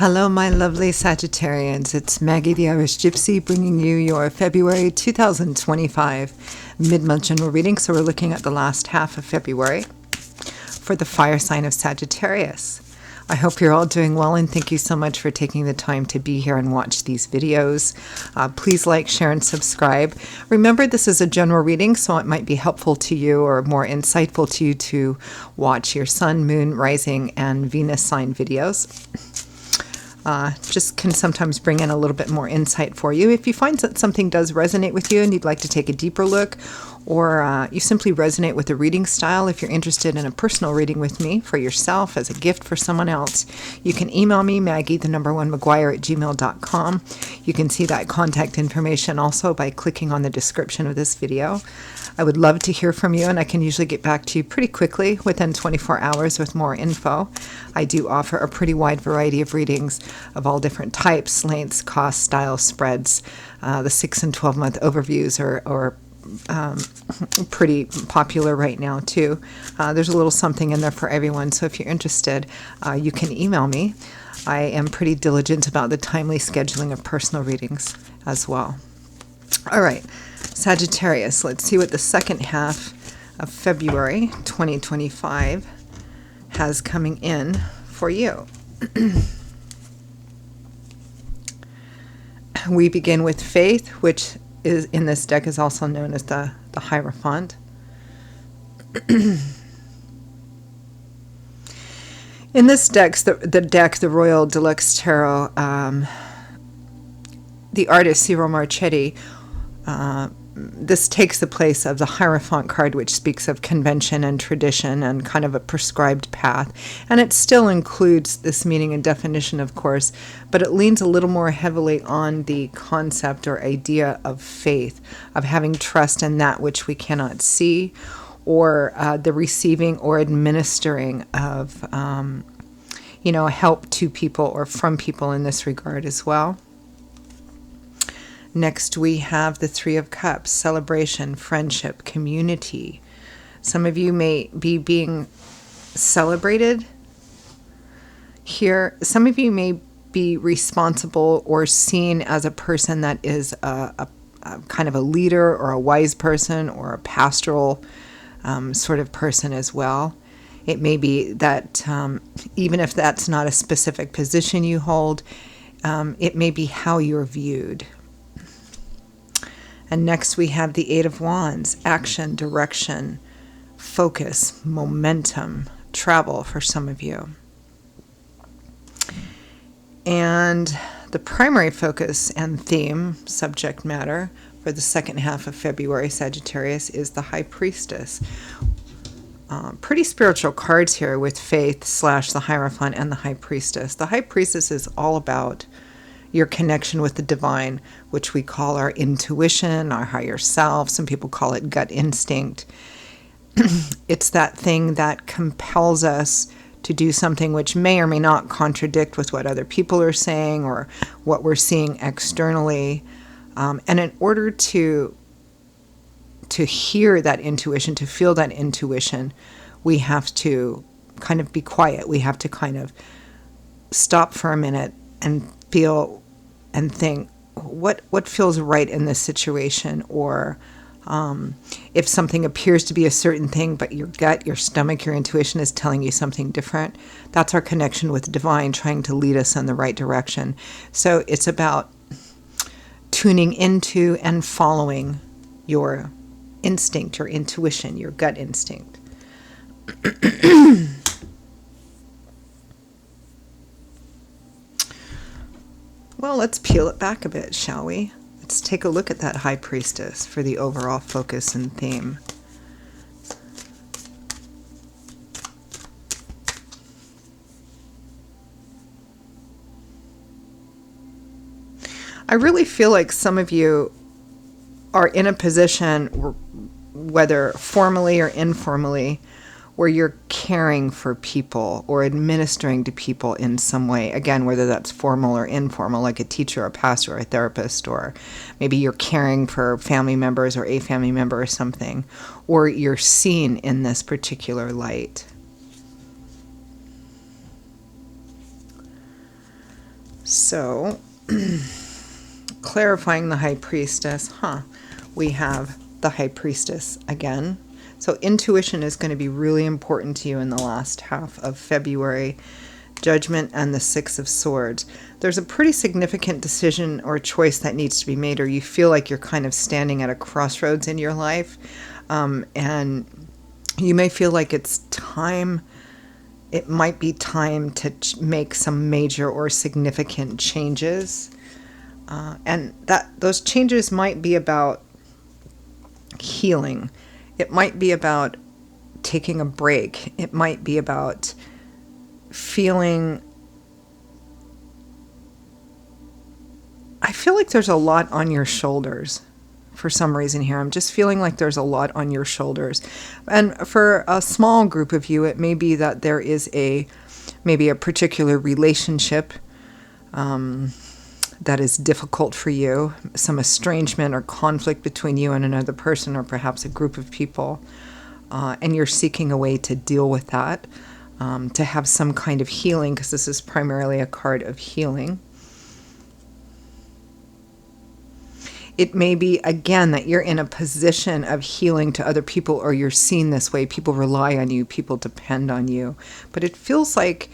Hello, my lovely Sagittarians. It's Maggie the Irish Gypsy bringing you your February 2025 mid-month general reading. So we're looking at the last half of February for the fire sign of Sagittarius. I hope you're all doing well, and thank you so much for taking the time to be here and watch these videos. Please like, share, and subscribe. Remember, this is a general reading, so it might be helpful to you or more insightful to you to watch your sun, moon, rising, and Venus sign videos. Just can sometimes bring in a little bit more insight for you. If you find that something does resonate with you and you'd like to take a deeper look, or you simply resonate with the reading style, if you're interested in a personal reading with me for yourself as a gift for someone else, you can email me, Maggie1McGuire@gmail.com. You can see that contact information also by clicking on the description of this video. I would love to hear from you, and I can usually get back to you pretty quickly within 24 hours with more info. I do offer a pretty wide variety of readings of all different types, lengths, costs, styles, spreads. The 6 and 12-month overviews are pretty popular right now too. There's a little something in there for everyone, so if you're interested, you can email me. I am pretty diligent about the timely scheduling of personal readings as well. All right, Sagittarius, let's see what the second half of February 2025 has coming in for you. We begin with Faith, which is in this deck is also known as the Hierophant. In this deck, the Royal Deluxe Tarot, the artist Ciro Marchetti, this takes the place of the Hierophant card, which speaks of convention and tradition and kind of a prescribed path. And it still includes this meaning and definition, of course, but it leans a little more heavily on the concept or idea of faith, of having trust in that which we cannot see, or the receiving or administering of, help to people or from people in this regard as well. Next, we have the Three of Cups, celebration, friendship, community. Some of you may be being celebrated here. Some of you may be responsible or seen as a person that is a kind of a leader or a wise person or a pastoral sort of person as well. It may be that even if that's not a specific position you hold, it may be how you're viewed. And next we have the Eight of Wands, action, direction, focus, momentum, travel for some of you. And the primary focus and theme, subject matter, for the second half of February, Sagittarius, is the High Priestess. Pretty spiritual cards here with Faith / the Hierophant and the High Priestess. The High Priestess is all about your connection with the divine, which we call our intuition, our higher self. Some people call it gut instinct. It's that thing that compels us to do something which may or may not contradict with what other people are saying or what we're seeing externally. And in order to hear that intuition, to feel that intuition, we have to kind of be quiet. We have to kind of stop for a minute and feel and think, what feels right in this situation? Or if something appears to be a certain thing, but your gut, your stomach, your intuition is telling you something different, that's our connection with the divine trying to lead us in the right direction. So it's about tuning into and following your instinct, your intuition, your gut instinct. Well, let's peel it back a bit, shall we? Let's take a look at that High Priestess for the overall focus and theme. I really feel like some of you are in a position, whether formally or informally, where you're caring for people or administering to people in some way. Again, whether that's formal or informal, like a teacher, a pastor, or a therapist, or maybe you're caring for family members or a family member or something, or you're seen in this particular light. So, clarifying the High Priestess, we have the High Priestess again. So intuition is going to be really important to you in the last half of February. Judgment and the Six of Swords. There's a pretty significant decision or choice that needs to be made, or you feel like you're kind of standing at a crossroads in your life. And you may feel like it's time, it might be time to make some major or significant changes. And those changes might be about healing. It might be about taking a break. It might be about feeling, I feel like there's a lot on your shoulders for some reason here. I'm just feeling like there's a lot on your shoulders. And for a small group of you, it may be that there is maybe a particular relationship that is difficult for you, some estrangement or conflict between you and another person, or perhaps a group of people, and you're seeking a way to deal with that. To have some kind of healing, because this is primarily a card of healing. It may be, again, that you're in a position of healing to other people, or you're seen this way. People rely on you, people depend on you. But it feels like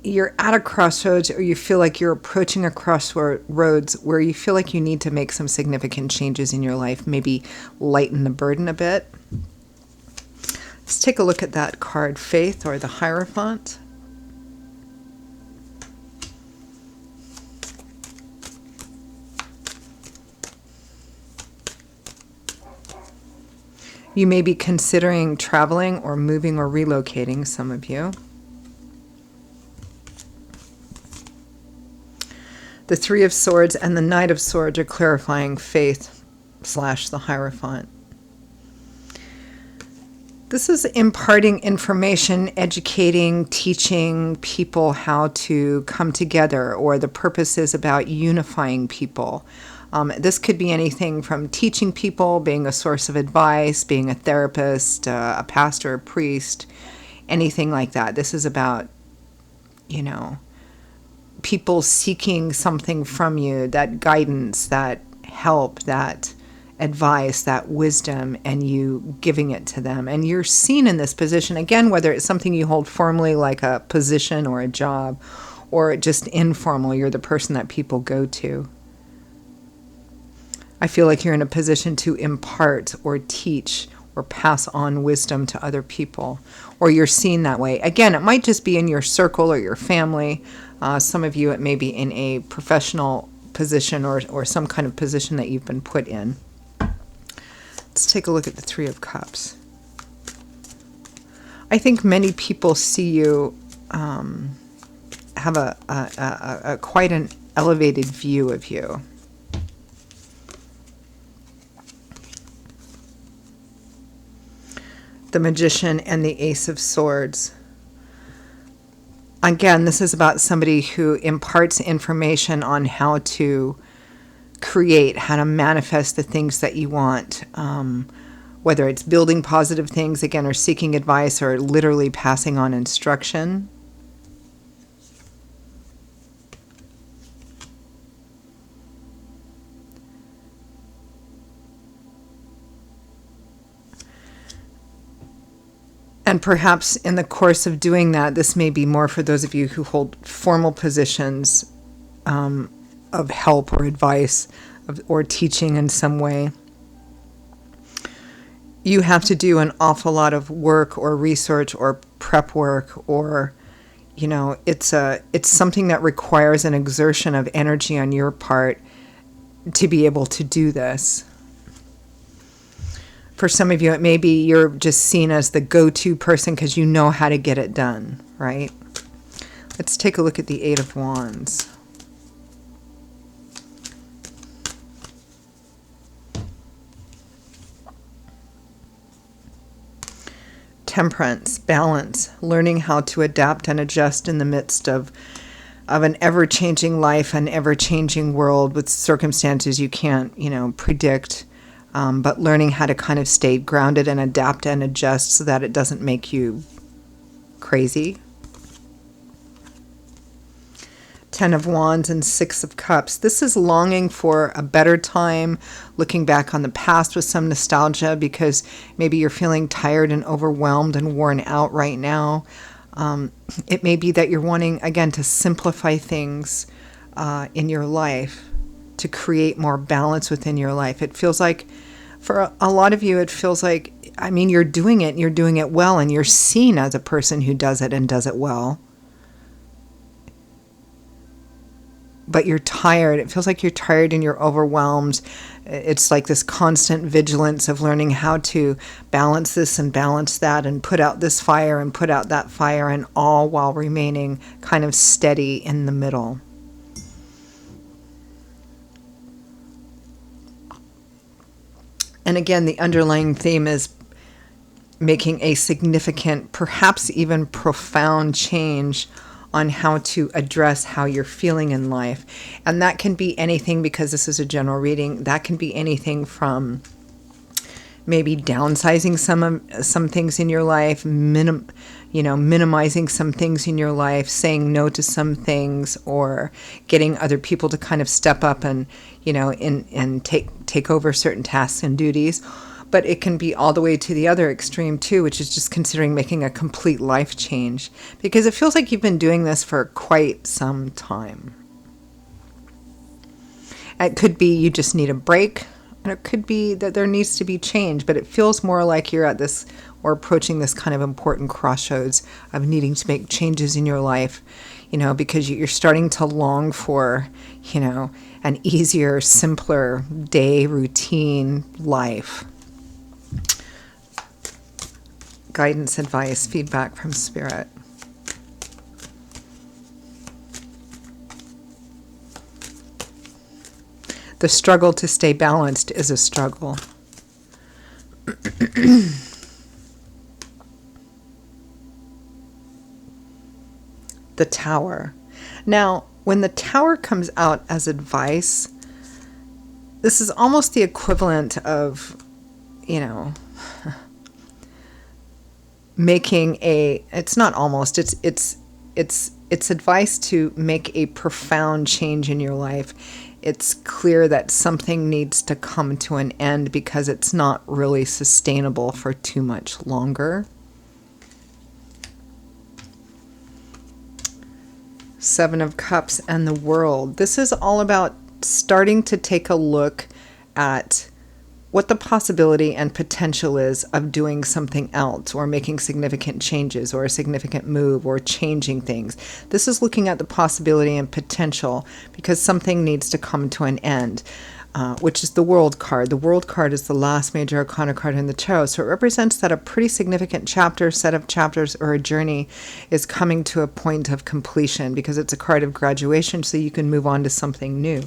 you're at a crossroads, or you feel like you're approaching a crossroads where you feel like you need to make some significant changes in your life, maybe lighten the burden a bit. Let's take a look at that card, Faith, or the Hierophant. You may be considering traveling or moving or relocating, some of you. The Three of Swords and the Knight of Swords are clarifying Faith / the Hierophant. This is imparting information, educating, teaching people how to come together, or the purpose is about unifying people. This could be anything from teaching people, being a source of advice, being a therapist, a pastor, a priest, anything like that. This is about, people seeking something from you, that guidance, that help, that advice, that wisdom, and you giving it to them. And you're seen in this position, again, whether it's something you hold formally like a position or a job, or just informal, you're the person that people go to. I feel like you're in a position to impart or teach or pass on wisdom to other people, or you're seen that way. Again, it might just be in your circle or your family. Some of you, it may be in a professional position or some kind of position that you've been put in. Let's take a look at the Three of Cups. I think many people see you have a quite an elevated view of you. The Magician and the Ace of Swords. Again, this is about somebody who imparts information on how to create, how to manifest the things that you want, whether it's building positive things, again, or seeking advice, or literally passing on instruction. And perhaps in the course of doing that, this may be more for those of you who hold formal positions of help or advice or teaching in some way. You have to do an awful lot of work or research or prep work, or it's something that requires an exertion of energy on your part to be able to do this. For some of you, it may be you're just seen as the go-to person because you know how to get it done, right? Let's take a look at the Eight of Wands. Temperance, balance, learning how to adapt and adjust in the midst of an ever-changing life, an ever-changing world with circumstances you can't, predict. But learning how to kind of stay grounded and adapt and adjust so that it doesn't make you crazy. Ten of Wands and Six of Cups. This is longing for a better time, looking back on the past with some nostalgia because maybe you're feeling tired and overwhelmed and worn out right now. It may be that you're wanting, again, to simplify things in your life, to create more balance within your life. It feels like, for a lot of you, it feels like, I mean, you're doing it and you're doing it well, and you're seen as a person who does it and does it well. But you're tired. It feels like you're tired and you're overwhelmed. It's like this constant vigilance of learning how to balance this and balance that and put out this fire and put out that fire, and all while remaining kind of steady in the middle. And again, the underlying theme is making a significant, perhaps even profound change on how to address how you're feeling in life. And that can be anything, because this is a general reading. That can be anything from maybe downsizing some things in your life, minimizing some things in your life, saying no to some things, or getting other people to kind of step up and take over certain tasks and duties. But it can be all the way to the other extreme too, which is just considering making a complete life change, because it feels like you've been doing this for quite some time. It could be you just need a break, and it could be that there needs to be change, but it feels more like you're at this, or approaching this kind of important crossroads of needing to make changes in your life, because you're starting to long for, an easier, simpler day routine life. Guidance, advice, feedback from Spirit. The struggle to stay balanced is a struggle. The Tower. Now, when the Tower comes out as advice, this is almost the equivalent of, making it's not almost, it's advice to make a profound change in your life. It's clear that something needs to come to an end because it's not really sustainable for too much longer. Seven of Cups and the World. This is all about starting to take a look at what the possibility and potential is of doing something else, or making significant changes, or a significant move, or changing things. This is looking at the possibility and potential because something needs to come to an end, which is the World card. The World card is the last major arcana card in the tarot, so it represents that a pretty significant set of chapters, or a journey is coming to a point of completion, because it's a card of graduation, so you can move on to something new.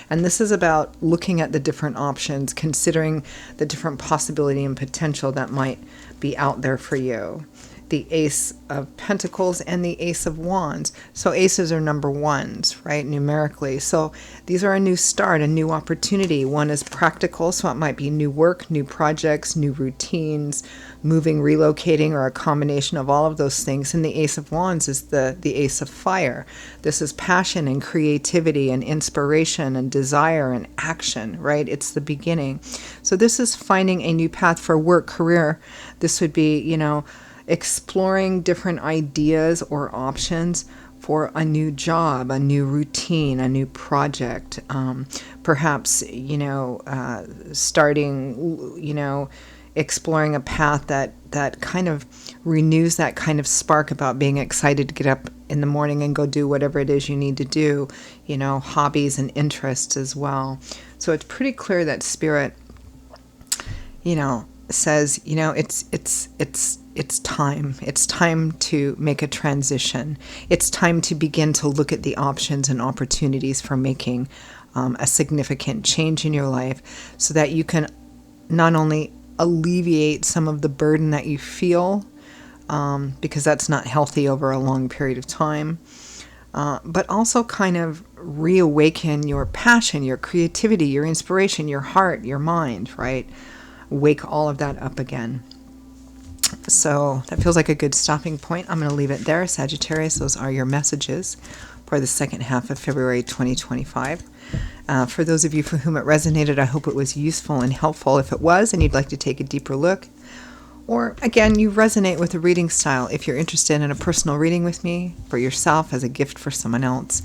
And this is about looking at the different options, considering the different possibility and potential that might be out there for you. The Ace of Pentacles and the Ace of Wands. So aces are number ones, right, numerically. So these are a new start, a new opportunity. One is practical, so it might be new work, new projects, new routines, moving, relocating, or a combination of all of those things. And the Ace of Wands is the Ace of Fire. This is passion and creativity and inspiration and desire and action, right? It's the beginning. So this is finding a new path for work, career. This would be, exploring different ideas or options for a new job, a new routine, a new project. Perhaps, starting, exploring a path that kind of renews that kind of spark about being excited to get up in the morning and go do whatever it is you need to do, hobbies and interests as well. So it's pretty clear that Spirit, says, it's time. It's time to make a transition. It's time to begin to look at the options and opportunities for making a significant change in your life, so that you can not only alleviate some of the burden that you feel, because that's not healthy over a long period of time, but also kind of reawaken your passion, your creativity, your inspiration, your heart, your mind, right? Wake all of that up again. So that feels like a good stopping point. I'm going to leave it there. Sagittarius, those are your messages for the second half of February 2025. For those of you for whom it resonated, I hope it was useful and helpful. If it was, and you'd like to take a deeper look, or again, you resonate with the reading style, if you're interested in a personal reading with me for yourself as a gift for someone else,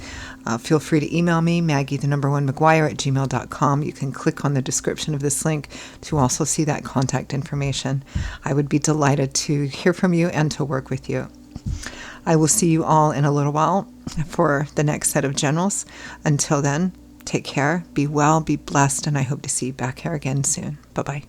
feel free to email me, Maggie1McGuire@gmail.com. You can click on the description of this link to also see that contact information. I would be delighted to hear from you and to work with you. I will see you all in a little while for the next set of generals. Until then, take care, be well, be blessed, and I hope to see you back here again soon. Bye-bye.